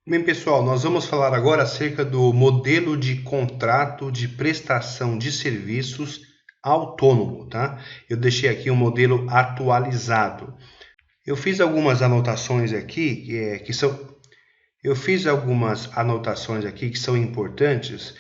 Bem, pessoal, nós vamos falar agora acerca do modelo de contrato de prestação de serviços autônomo, tá? Eu deixei aqui um modelo atualizado. Eu fiz algumas anotações aqui que são importantes.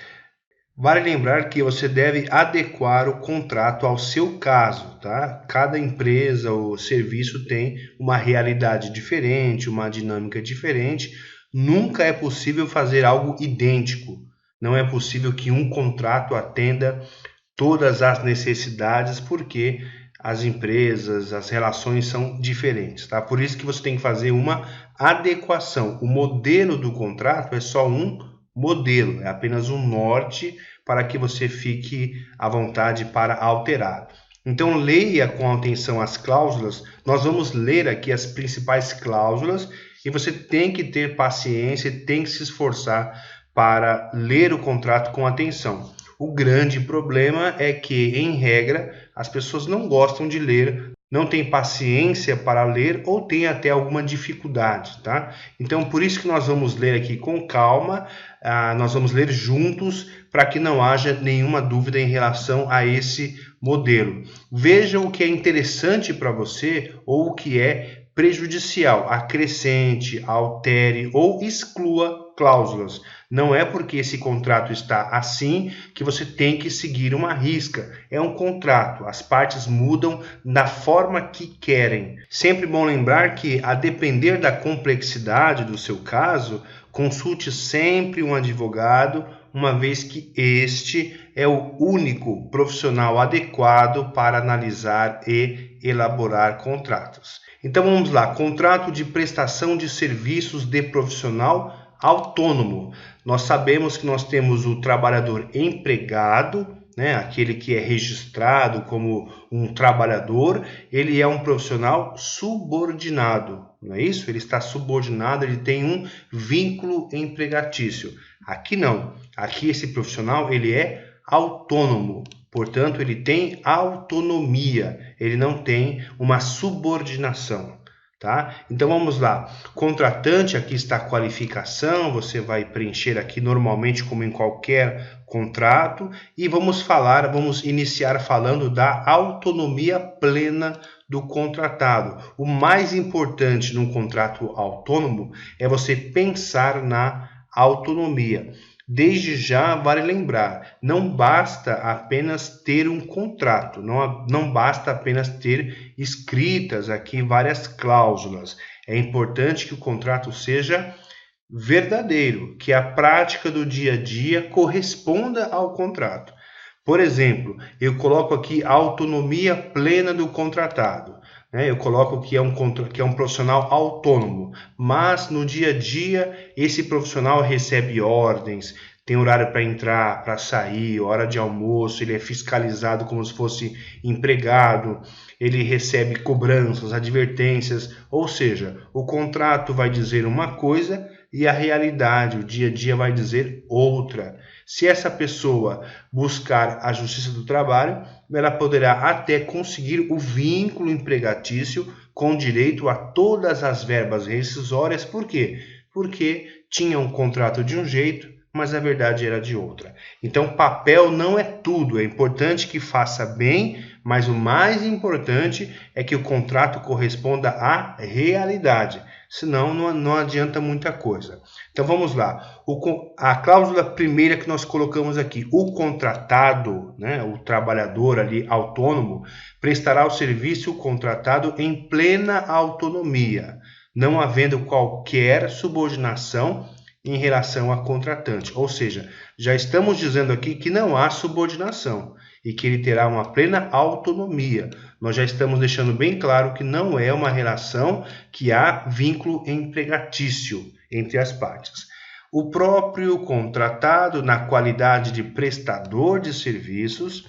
Vale lembrar que você deve adequar o contrato ao seu caso, tá? Cada empresa ou serviço tem uma realidade diferente, uma dinâmica diferente. Nunca é possível fazer algo idêntico. Não é possível que um contrato atenda todas as necessidades, porque as empresas, as relações são diferentes, tá? Por isso que você tem que fazer uma adequação. O modelo do contrato é só um modelo, é apenas um norte para que você fique à vontade para alterar. Então, leia com atenção as cláusulas. Nós vamos ler aqui as principais cláusulas e você tem que ter paciência e tem que se esforçar para ler o contrato com atenção. O grande problema é que, em regra, as pessoas não gostam de ler, não têm paciência para ler ou têm até alguma dificuldade, tá? Então, por isso que nós vamos ler aqui com calma, nós vamos ler juntos para que não haja nenhuma dúvida em relação a esse modelo. Veja o que é interessante para você ou o que é prejudicial, acrescente, altere ou exclua cláusulas. Não é porque esse contrato está assim que você tem que seguir uma risca. É um contrato, as partes mudam da forma que querem. Sempre bom lembrar que, a depender da complexidade do seu caso, consulte sempre um advogado, uma vez que este é o único profissional adequado para analisar e elaborar contratos. Então vamos lá, contrato de prestação de serviços de profissional autônomo. Nós sabemos que nós temos o trabalhador empregado, né, aquele que é registrado como um trabalhador, ele é um profissional subordinado, não é isso? Ele está subordinado, ele tem um vínculo empregatício. Aqui não, aqui esse profissional ele é autônomo, portanto ele tem autonomia, ele não tem uma subordinação. Tá? Então vamos lá, contratante, aqui está a qualificação, você vai preencher aqui normalmente como em qualquer contrato e vamos iniciar falando da autonomia plena do contratado. O mais importante num contrato autônomo é você pensar na autonomia. Desde já, vale lembrar, não basta apenas ter um contrato, não basta apenas ter escritas aqui várias cláusulas. É importante que o contrato seja verdadeiro, que a prática do dia a dia corresponda ao contrato. Por exemplo, eu coloco aqui a autonomia plena do contratado. Eu coloco que é um profissional autônomo, mas no dia a dia esse profissional recebe ordens, tem horário para entrar, para sair, hora de almoço, ele é fiscalizado como se fosse empregado, ele recebe cobranças, advertências, ou seja, o contrato vai dizer uma coisa e a realidade, o dia a dia vai dizer outra. Se essa pessoa buscar a Justiça do Trabalho, ela poderá até conseguir o vínculo empregatício com direito a todas as verbas rescisórias. Por quê? Porque tinha um contrato de um jeito, mas a verdade era de outra. Então, papel não é tudo. É importante que faça bem, mas o mais importante é que o contrato corresponda à realidade. Senão, não adianta muita coisa. Então, vamos lá. A cláusula primeira que nós colocamos aqui, o contratado, né, o trabalhador ali autônomo, prestará o serviço contratado em plena autonomia, não havendo qualquer subordinação em relação a contratante. Ou seja, já estamos dizendo aqui que não há subordinação e que ele terá uma plena autonomia. Nós já estamos deixando bem claro que não é uma relação que há vínculo empregatício entre as partes. O próprio contratado, na qualidade de prestador de serviços,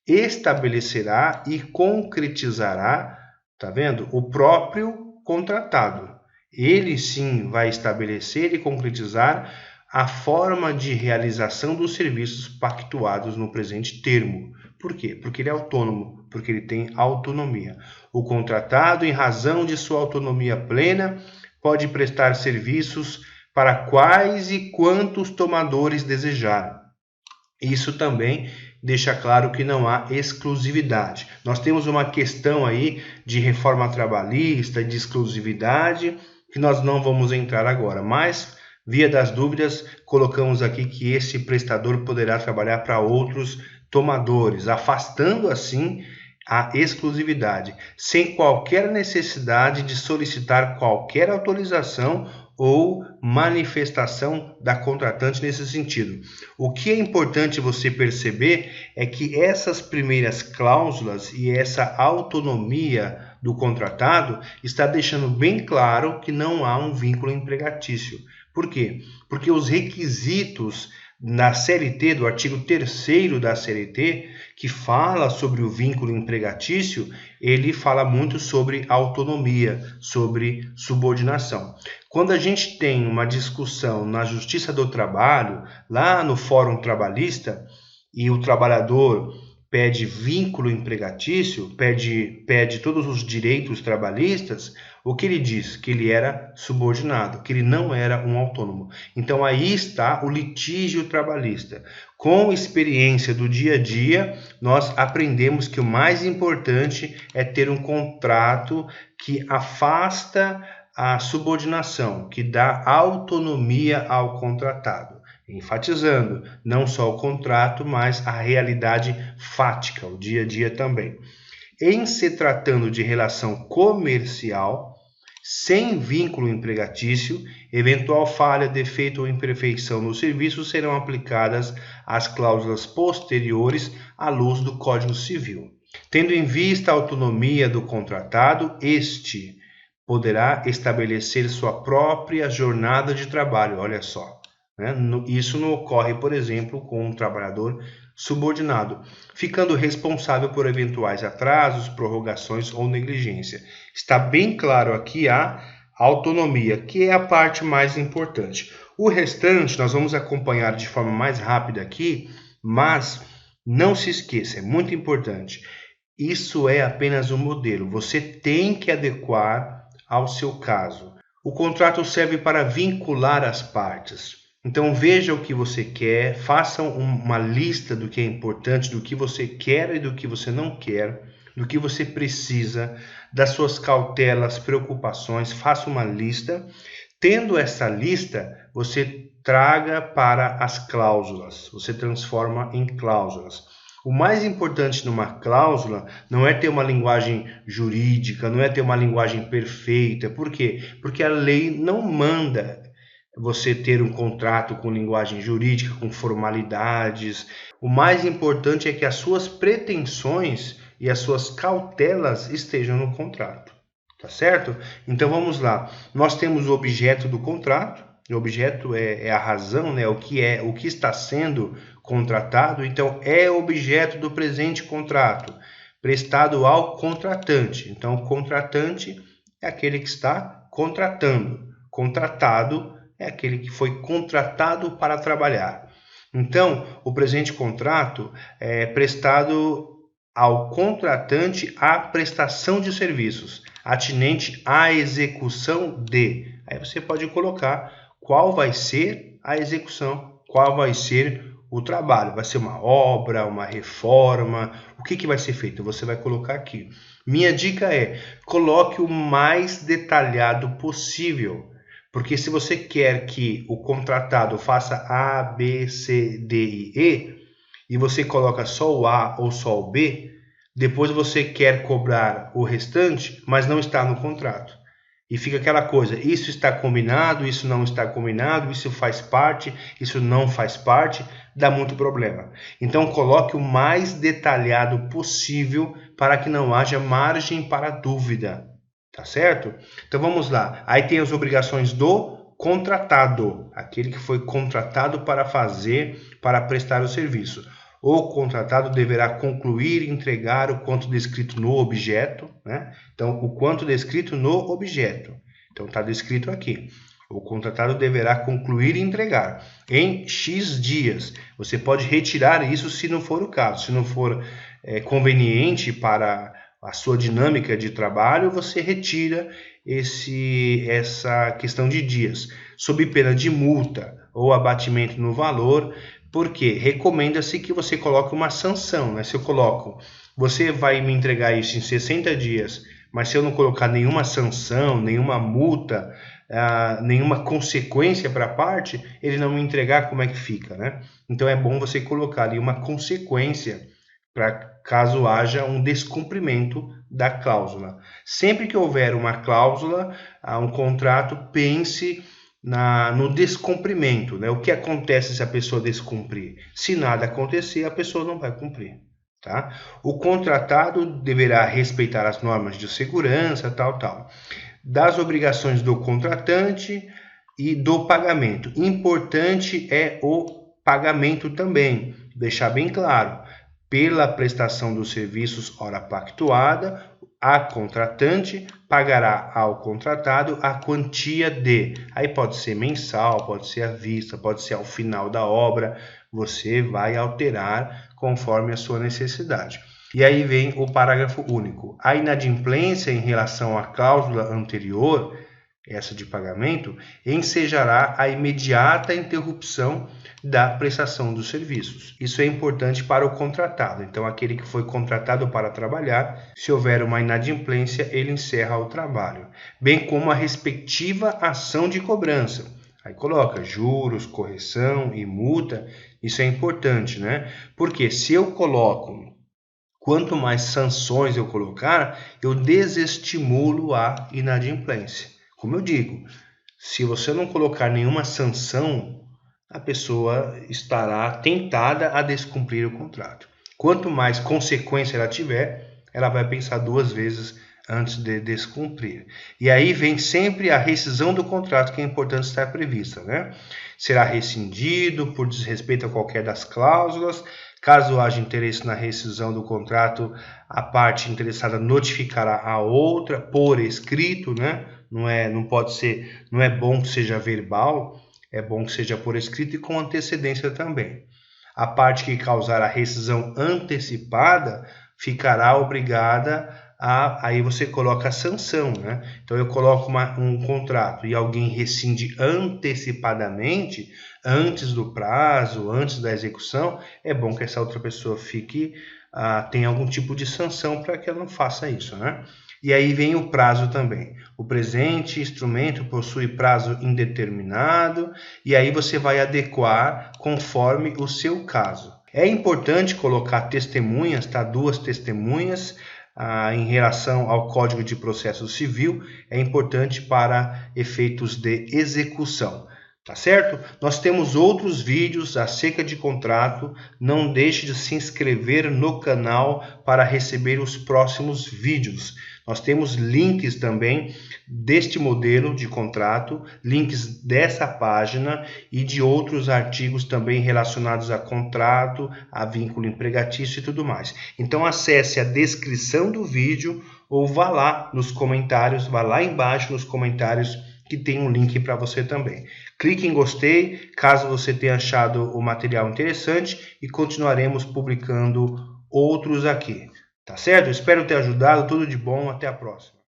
estabelecerá e concretizará, tá vendo? O próprio contratado. Ele sim vai estabelecer e concretizar a forma de realização dos serviços pactuados no presente termo. Por quê? Porque ele é autônomo, porque ele tem autonomia. O contratado, em razão de sua autonomia plena, pode prestar serviços para quais e quantos tomadores desejarem. Isso também deixa claro que não há exclusividade. Nós temos uma questão aí de reforma trabalhista, de exclusividade, que nós não vamos entrar agora, mas, via das dúvidas, colocamos aqui que esse prestador poderá trabalhar para outros tomadores, afastando assim a exclusividade, sem qualquer necessidade de solicitar qualquer autorização ou manifestação da contratante nesse sentido. O que é importante você perceber é que essas primeiras cláusulas e essa autonomia do contratado está deixando bem claro que não há um vínculo empregatício. Por quê? Porque os requisitos na CLT, do artigo 3º da CLT, que fala sobre o vínculo empregatício, ele fala muito sobre autonomia, sobre subordinação. Quando a gente tem uma discussão na Justiça do Trabalho, lá no Fórum Trabalhista, e o trabalhador pede vínculo empregatício, pede todos os direitos trabalhistas, o que ele diz? Que ele era subordinado, que ele não era um autônomo. Então aí está o litígio trabalhista. Com experiência do dia a dia, nós aprendemos que o mais importante é ter um contrato que afasta a subordinação, que dá autonomia ao contratado. Enfatizando, não só o contrato, mas a realidade fática, o dia a dia também. Em se tratando de relação comercial, sem vínculo empregatício, eventual falha, defeito ou imperfeição no serviço serão aplicadas as cláusulas posteriores à luz do Código Civil. Tendo em vista a autonomia do contratado, este poderá estabelecer sua própria jornada de trabalho, olha só. Isso não ocorre, por exemplo, com um trabalhador subordinado, ficando responsável por eventuais atrasos, prorrogações ou negligência. Está bem claro aqui a autonomia, que é a parte mais importante. O restante nós vamos acompanhar de forma mais rápida aqui, mas não se esqueça, é muito importante. Isso é apenas um modelo, você tem que adequar ao seu caso. O contrato serve para vincular as partes. Então veja o que você quer, faça uma lista do que é importante, do que você quer e do que você não quer, do que você precisa, das suas cautelas, preocupações, faça uma lista. Tendo essa lista, você traga para as cláusulas, você transforma em cláusulas. O mais importante numa cláusula não é ter uma linguagem jurídica, não é ter uma linguagem perfeita. Por quê? Porque a lei não manda você ter um contrato com linguagem jurídica, com formalidades. O mais importante é que as suas pretensões e as suas cautelas estejam no contrato, tá certo? Então vamos lá. Nós temos o objeto do contrato. O objeto é a razão, né? O que está sendo contratado. Então é objeto do presente contrato, prestado ao contratante. Então o contratante é aquele que está contratando. Contratado é aquele que foi contratado para trabalhar. Então, o presente contrato é prestado ao contratante a prestação de serviços, atinente à execução de. Aí você pode colocar qual vai ser a execução, qual vai ser o trabalho. Vai ser uma obra, uma reforma, o que vai ser feito? Você vai colocar aqui. Minha dica é, coloque o mais detalhado possível. Porque se você quer que o contratado faça A, B, C, D e E você coloca só o A ou só o B, depois você quer cobrar o restante, mas não está no contrato. E fica aquela coisa, isso está combinado, isso não está combinado, isso faz parte, isso não faz parte, dá muito problema. Então coloque o mais detalhado possível para que não haja margem para dúvida. Tá certo? Então vamos lá. Aí tem as obrigações do contratado, aquele que foi contratado para prestar o serviço. O contratado deverá concluir e entregar o quanto descrito no objeto, né? Então, o quanto descrito no objeto. Então, está descrito aqui. O contratado deverá concluir e entregar em X dias. Você pode retirar isso se não for o caso. Se não for conveniente para a sua dinâmica de trabalho, você retira essa questão de dias. sob pena de multa ou abatimento no valor, porque recomenda-se que você coloque uma sanção, né? Se eu coloco, você vai me entregar isso em 60 dias, mas se eu não colocar nenhuma sanção, nenhuma multa, nenhuma consequência para a parte, ele não me entregar, como é que fica, né? Então é bom você colocar ali uma consequência para caso haja um descumprimento da cláusula. Sempre que houver uma cláusula, um contrato, pense no descumprimento, né? O que acontece se a pessoa descumprir? Se nada acontecer, a pessoa não vai cumprir. Tá? O contratado deverá respeitar as normas de segurança, tal. Das obrigações do contratante e do pagamento. Importante é o pagamento também, deixar bem claro. Pela prestação dos serviços ora pactuada, a contratante pagará ao contratado a quantia de. Aí pode ser mensal, pode ser à vista, pode ser ao final da obra. Você vai alterar conforme a sua necessidade. E aí vem o parágrafo único. A inadimplência em relação à cláusula anterior, essa de pagamento, ensejará a imediata interrupção da prestação dos serviços. Isso é importante para o contratado. Então, aquele que foi contratado para trabalhar, se houver uma inadimplência, ele encerra o trabalho, bem como a respectiva ação de cobrança. Aí coloca juros, correção e multa. Isso é importante, né? Porque se eu coloco, quanto mais sanções eu colocar, eu desestimulo a inadimplência. Como eu digo, se você não colocar nenhuma sanção, a pessoa estará tentada a descumprir o contrato. Quanto mais consequência ela tiver, ela vai pensar duas vezes antes de descumprir. E aí vem sempre a rescisão do contrato, que é importante estar prevista, né? Será rescindido por desrespeito a qualquer das cláusulas. Caso haja interesse na rescisão do contrato, a parte interessada notificará a outra por escrito, né? Não é bom que seja verbal, é bom que seja por escrito e com antecedência também. A parte que causar a rescisão antecipada ficará obrigada aí você coloca a sanção, né? Então eu coloco um contrato e alguém rescinde antecipadamente, antes do prazo, antes da execução, é bom que essa outra pessoa tenha algum tipo de sanção para que ela não faça isso, né? E aí vem o prazo também. O presente instrumento possui prazo indeterminado e aí você vai adequar conforme o seu caso. É importante colocar testemunhas, tá? 2 testemunhas, em relação ao Código de Processo Civil, é importante para efeitos de execução, tá certo? Nós temos outros vídeos acerca de contrato, não deixe de se inscrever no canal para receber os próximos vídeos. Nós temos links também deste modelo de contrato, links dessa página e de outros artigos também relacionados a contrato, a vínculo empregatício e tudo mais. Então acesse a descrição do vídeo ou vá lá embaixo nos comentários que tem um link para você também. Clique em gostei, caso você tenha achado o material interessante e continuaremos publicando outros aqui. Tá certo? Espero ter ajudado. Tudo de bom. Até a próxima.